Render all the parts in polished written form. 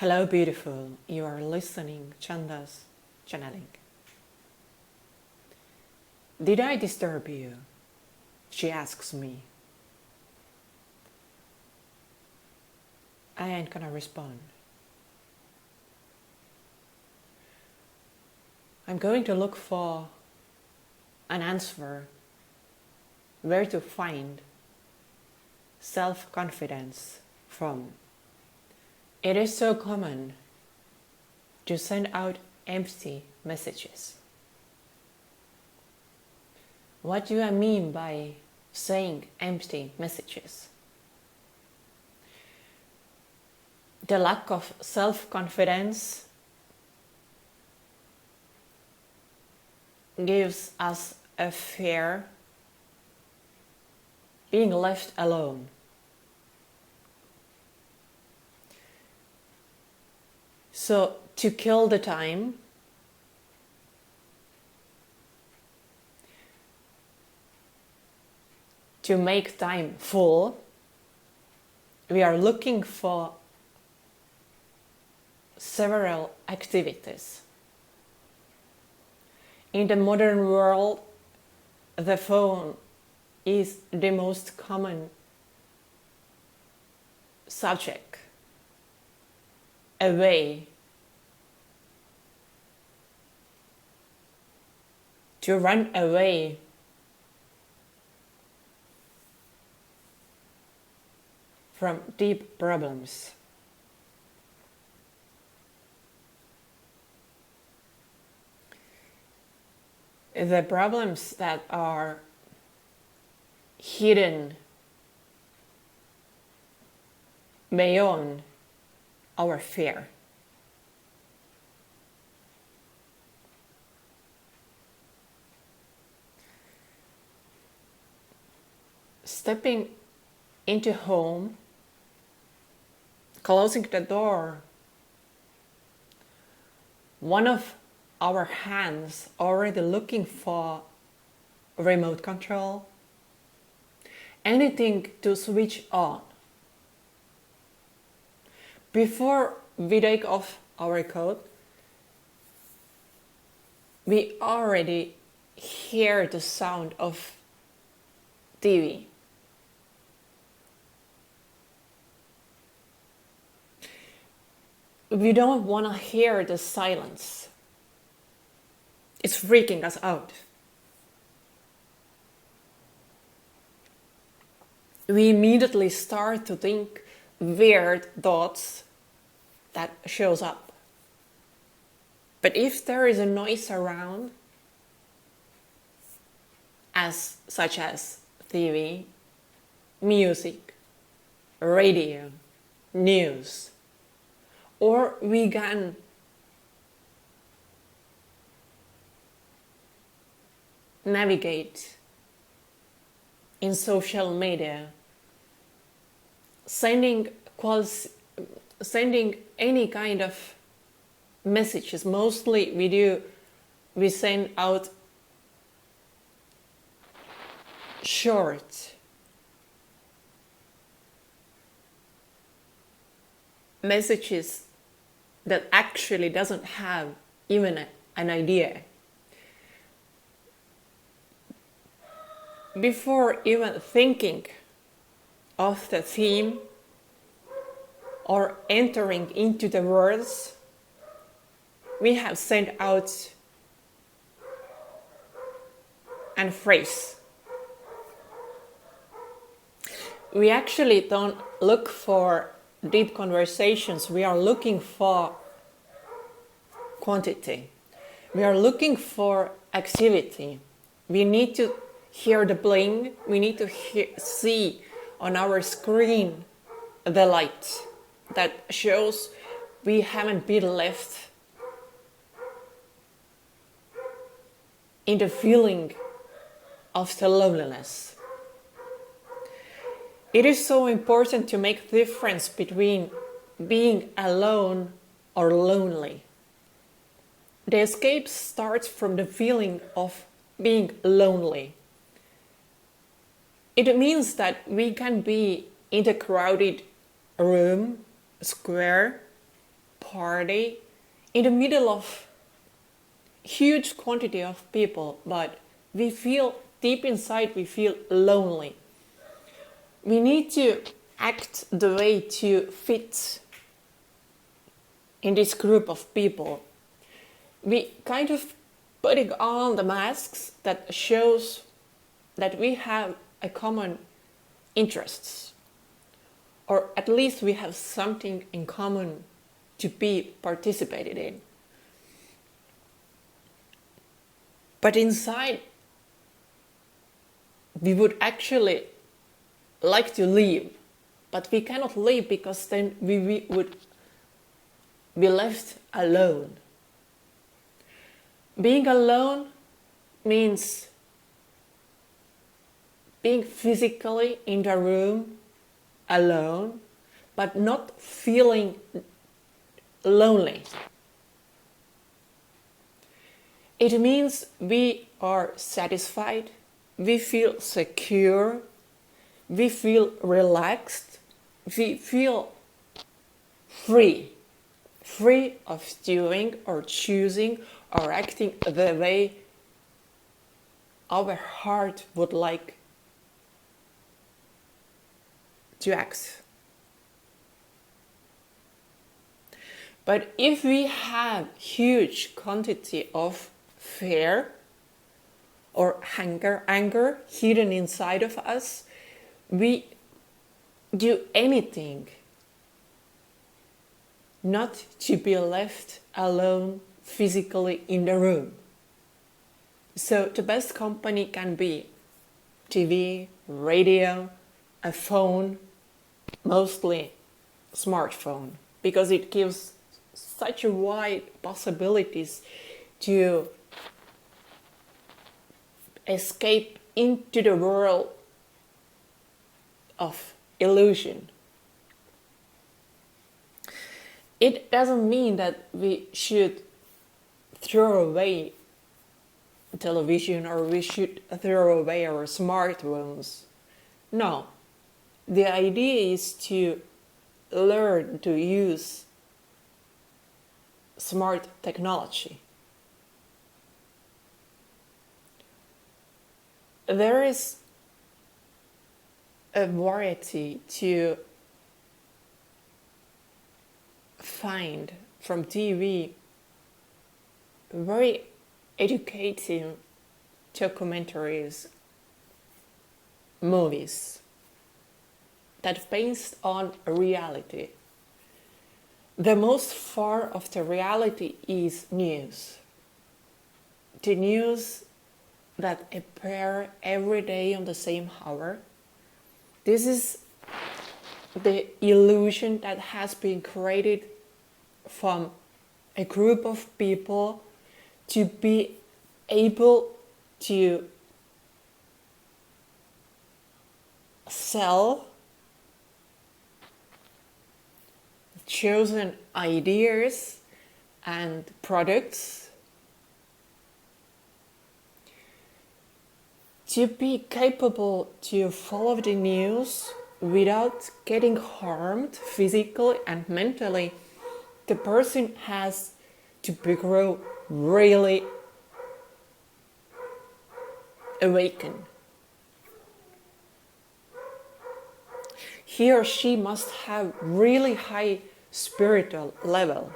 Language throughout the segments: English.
Hello, beautiful. You are listening ChandaaS channeling. Did I disturb you? She asks me. I ain't gonna respond. I'm going to look for an answer where to find self-confidence from. It is so common to send out empty messages. What do I mean by saying empty messages? The lack of self-confidence gives us a fear being left alone. So to kill the time, to make time full, we are looking for several activities. In the modern world, the phone is the most common subject, a way to run away from deep problems. The problems that are hidden beyond our fear. Stepping into home, closing the door, one of our hands already looking for remote control, anything to switch on. Before we take off our coat, we already hear the sound of TV. We don't want to hear the silence. It's freaking us out. We immediately start to think weird thoughts that shows up. But if there is a noise around, such as TV, music, radio, news, or we can navigate in social media, sending any kind of messages. Mostly we send out short messages that actually doesn't have even an idea. Before even thinking of the theme or entering into the words, we have sent out a phrase. We actually don't look for deep conversations. We are looking for quantity. We are looking for activity. We need to hear the bling. We need to see on our screen the light that shows we haven't been left in the feeling of the loneliness. It is so important to make difference between being alone or lonely. The escape starts from the feeling of being lonely. It means that we can be in the crowded room, square, party in the middle of huge quantity of people, but we feel deep inside, we feel lonely. We need to act the way to fit in this group of people. We kind of putting on the masks that shows that we have a common interests, or at least we have something in common to be participated in. But inside, we would actually like to leave, but we cannot leave because then we would be left alone. Being alone means being physically in the room alone, but not feeling lonely. It means we are satisfied, we feel secure, we feel relaxed, we feel free of doing or choosing or acting the way our heart would like to act. But if we have huge quantity of fear or anger hidden inside of us, we do anything not to be left alone physically in the room. So the best company can be TV, radio, a phone, mostly smartphone, because it gives such a wide possibilities to escape into the world of illusion. It doesn't mean that we should throw away television or we should throw away our smartphones. No, the idea is to learn to use smart technology. There is a variety to find from TV, very educative documentaries, movies that based on reality. The most far of the reality is news. The news that appear every day on the same hour. This is the illusion that has been created from a group of people to be able to sell chosen ideas and products, to be capable to follow the news without getting harmed physically and mentally. The person has to grow really awakened. He or she must have really high spiritual level.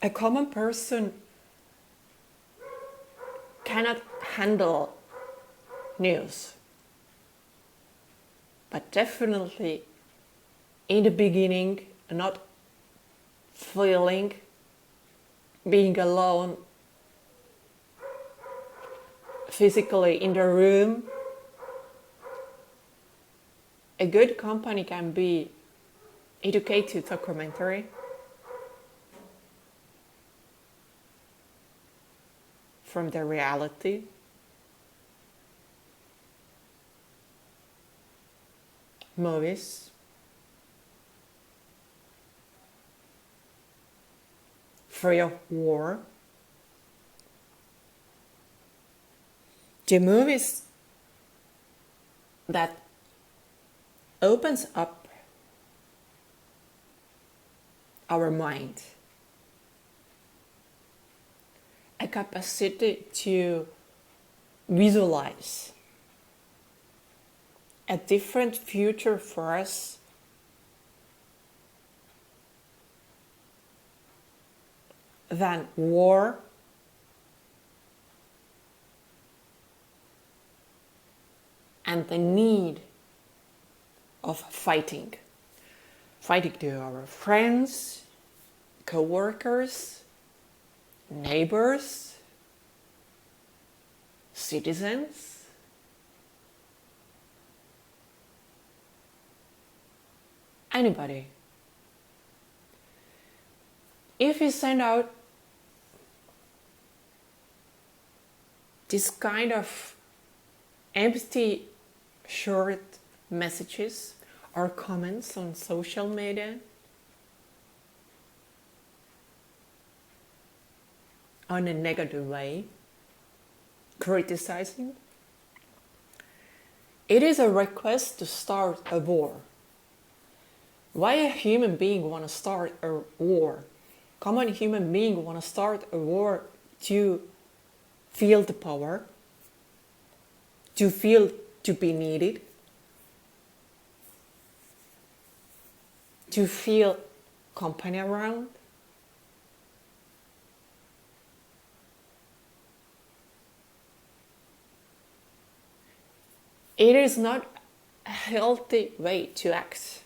A common person cannot handle news, but definitely in the beginning, not feeling, being alone physically in the room. A good company can be educative documentary, from the reality, movies, free of war. The movies that opens up our mind, a capacity to visualize a different future for us than war and the need of fighting. Fighting to our friends, co-workers, neighbors, citizens. Anybody. If we send out this kind of empty, short messages or comments on social media, on a negative way, criticizing, it is a request to start a war. Why a human being want to start a war? Common human being want to start a war to feel the power, to feel to be needed, to feel company around. It is not a healthy way to act.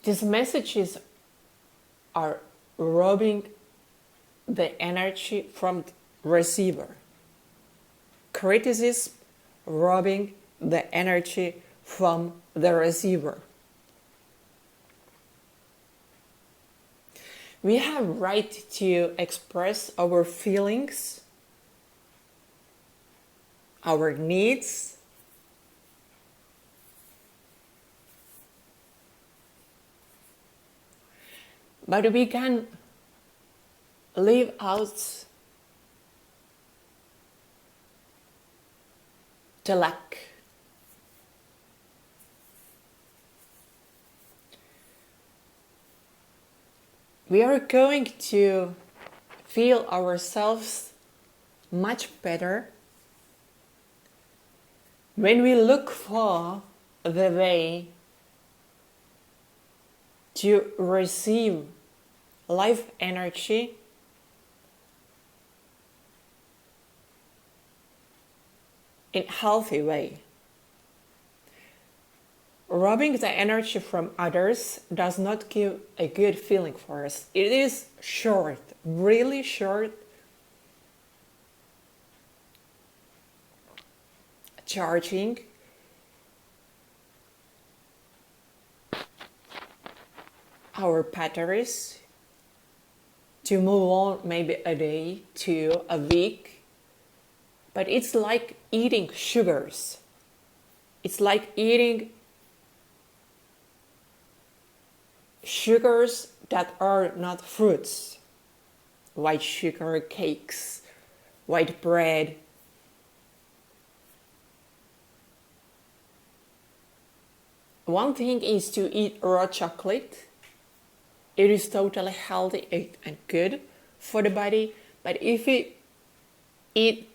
These messages are robbing the energy from the receiver. Criticism robbing the energy from the receiver. We have right to express our feelings, our needs, but we can leave out the lack. We are going to feel ourselves much better when we look for the way to receive life energy in a healthy way. Robbing the energy from others does not give a good feeling for us. It is short, really short, charging our batteries to move on maybe a day to a week. But it's like eating sugars. It's like eating sugars that are not fruits. White sugar cakes, white bread. One thing is to eat raw chocolate. It is totally healthy and good for the body. But if you eat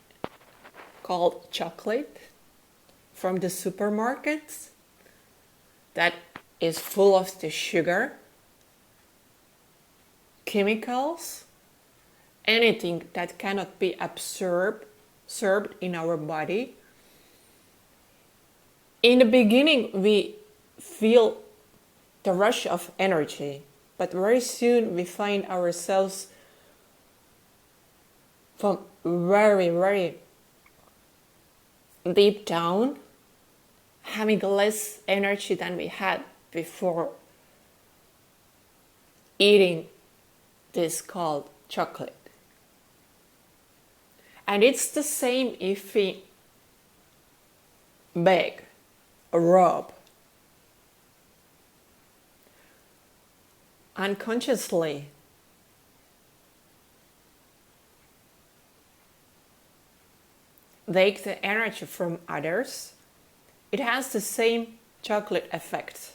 cold chocolate from the supermarkets that is full of the sugar, chemicals, anything that cannot be absorbed in our body. In the beginning, we feel the rush of energy, but very soon we find ourselves from very, very deep down having less energy than we had before eating this called chocolate. And it's the same if we beg, rob, unconsciously. take the energy from others, it has the same chocolate effect.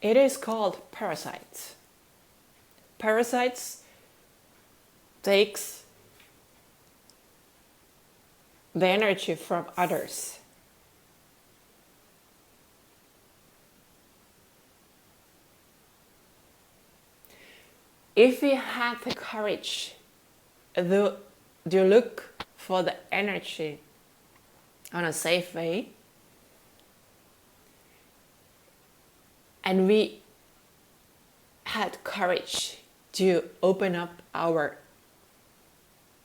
It is called parasites. Parasites takes the energy from others. If we have the courage to look for the energy on a safe way, and we had courage to open up our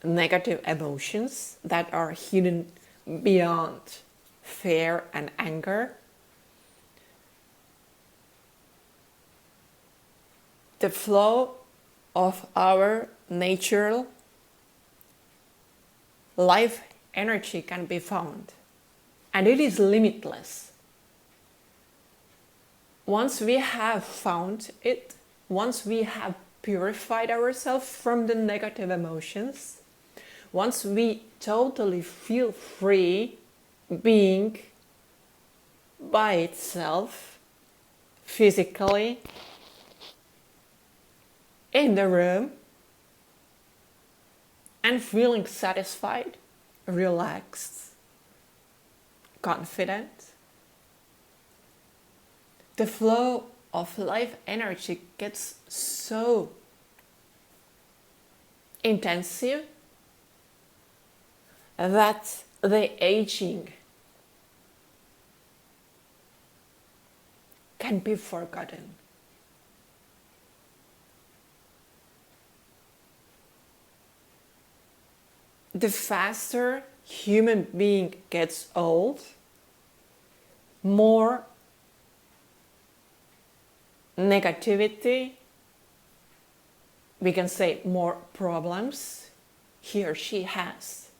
negative emotions that are hidden beyond fear and anger, the flow of our natural life energy can be found, and it is limitless. Once we have found it, once we have purified ourselves from the negative emotions, once we totally feel free being by itself, physically, in the room, and feeling satisfied, relaxed, confident, the flow of life energy gets so intensive that the aging can be forgotten. The faster human being gets old, more negativity, we can say more problems he or she has.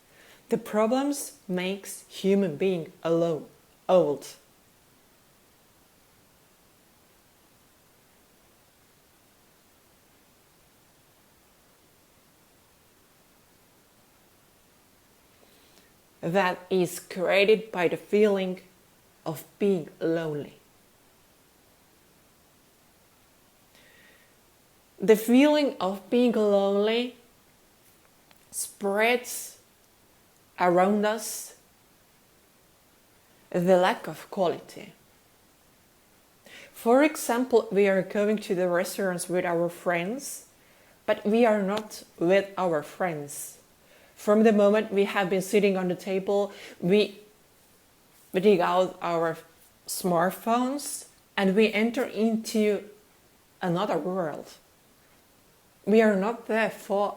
The problems makes human being alone, old. That is created by the feeling of being lonely. The feeling of being lonely spreads around us the lack of quality. For example, we are going to the restaurants with our friends, but we are not with our friends. From the moment we have been sitting on the table, we dig out our smartphones and we enter into another world. We are not there for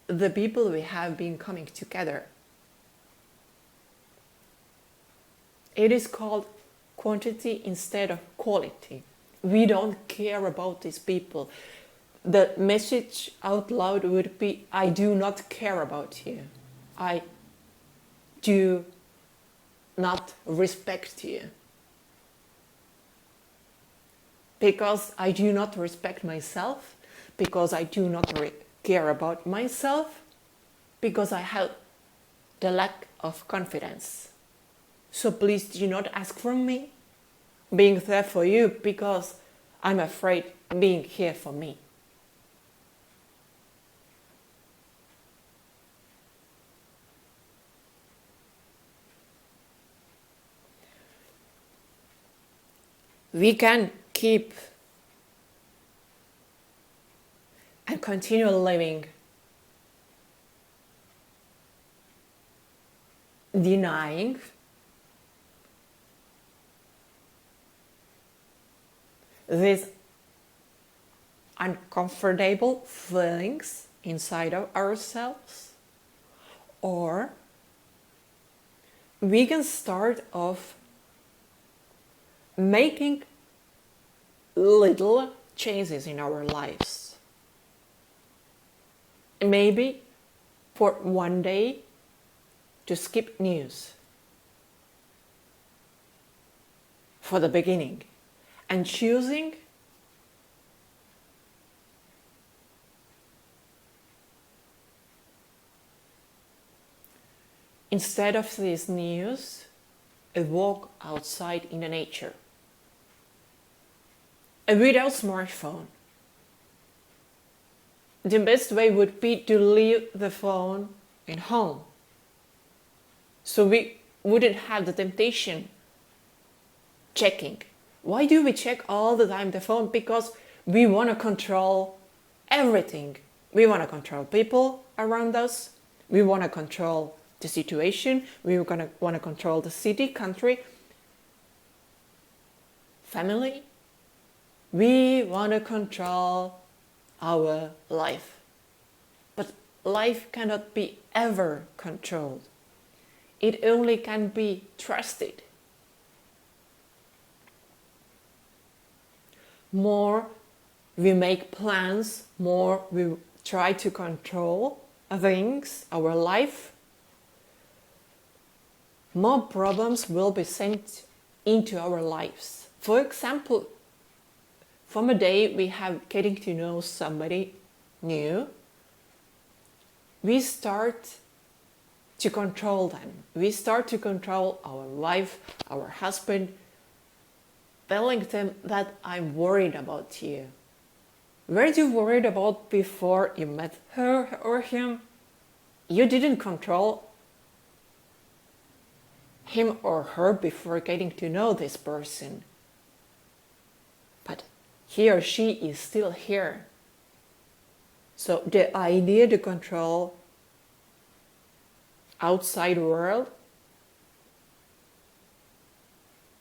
the people we have been coming together. It is called quantity instead of quality. We don't care about these people. The message out loud would be, I do not care about you. I do not respect you. Because I do not respect myself, because I do not care about myself, because I have the lack of confidence. So please do not ask from me being there for you, because I'm afraid being here for me. We can keep and continue living denying these uncomfortable feelings inside of ourselves, or we can start off making little changes in our lives. Maybe for one day to skip news for the beginning, and choosing instead of this news, a walk outside in the nature. Without smartphone. The best way would be to leave the phone in home. So we wouldn't have the temptation checking. Why do we check all the time the phone? Because we want to control everything. We want to control people around us. We want to control the situation. We want to control the city, country, family. We want to control our life. But life cannot be ever controlled. It only can be trusted. More we make plans, more we try to control things, our life, more problems will be sent into our lives. For example, from a day we have getting to know somebody new, we start to control them. We start to control our wife, our husband, telling them that I'm worried about you. Were you worried about before you met her or him? You didn't control him or her before getting to know this person. But he or she is still here. So the idea to control outside world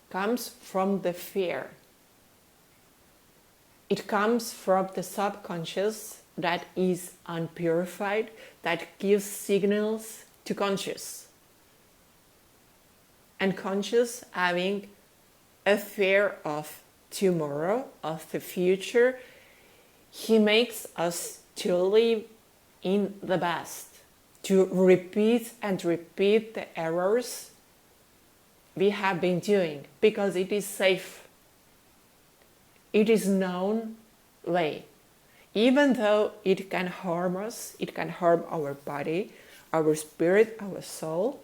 comes from the fear. It comes from the subconscious that is unpurified, that gives signals to conscious. And conscious having a fear of tomorrow, of the future, he makes us to live in the past, to repeat and repeat the errors we have been doing, because it is safe. It is known way. Even though it can harm us, it can harm our body, our spirit, our soul,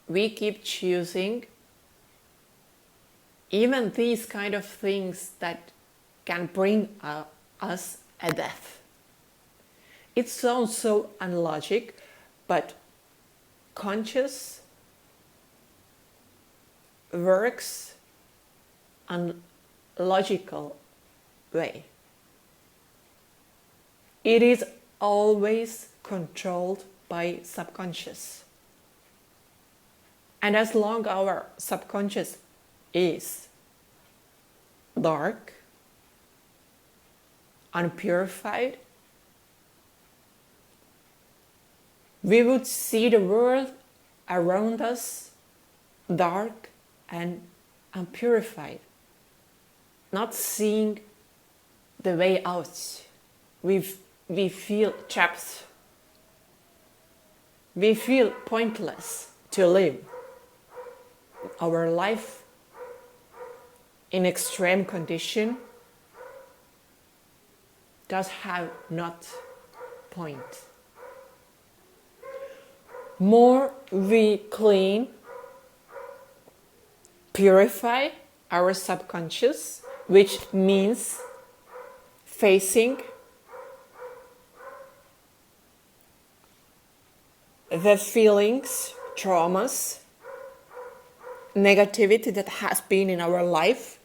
we keep choosing even these kind of things that can bring us a death. It sounds so unlogic, but conscious works on logical way. It is always controlled by subconscious. And as long as our subconscious is dark, unpurified, we would see the world around us dark and unpurified, not seeing the way out. We feel trapped. We feel pointless to live our life in extreme condition does have not point. More we clean, purify our subconscious, which means facing the feelings, traumas, negativity that has been in our life,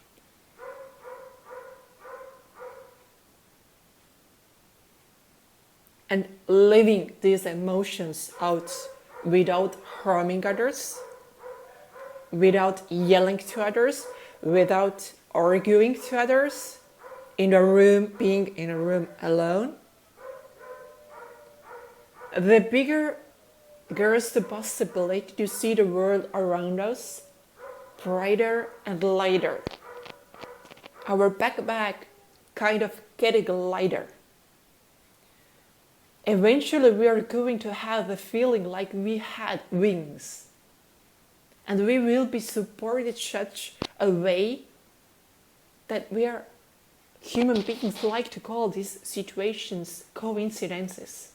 and living these emotions out without harming others, without yelling to others, without arguing to others, in a room, being in a room alone. The bigger grows the possibility to see the world around us brighter and lighter. Our backpack kind of getting lighter. Eventually we are going to have the feeling like we had wings. And we will be supported such a way that we are human beings like to call these situations coincidences.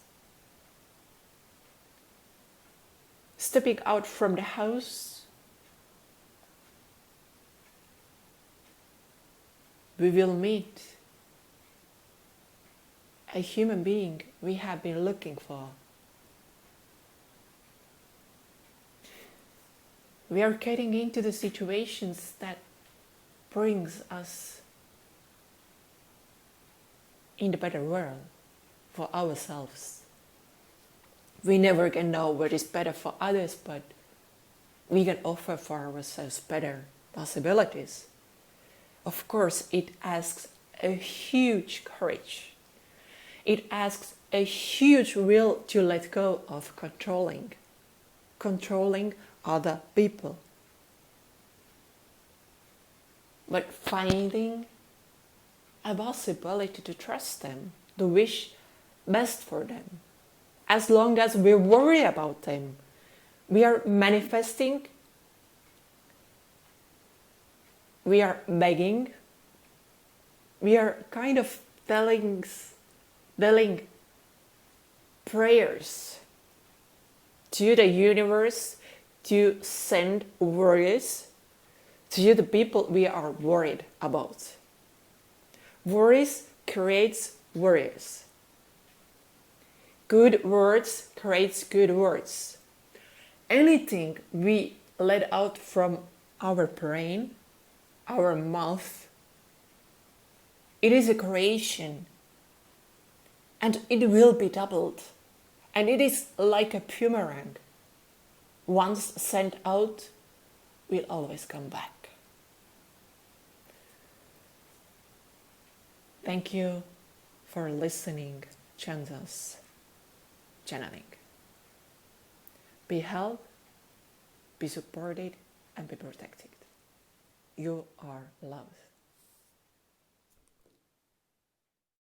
stepping out from the house, we will meet a human being we have been looking for. We are getting into the situations that brings us in the better world for ourselves. We never can know what is better for others, but we can offer for ourselves better possibilities. Of course, it asks a huge courage. It asks a huge will to let go of controlling other people. But finding a possibility to trust them, to wish best for them. As long as we worry about them, we are manifesting, we are begging, we are kind of telling prayers to the universe to send worries to the people we are worried about. Worries creates worries. Good words creates good words. Anything we let out from our brain, our mouth, it is a creation. And it will be doubled. And it is like a boomerang. Once sent out, will always come back. Thank you for listening, ChandaaS channeling. Be held, be supported, and be protected. You are loved.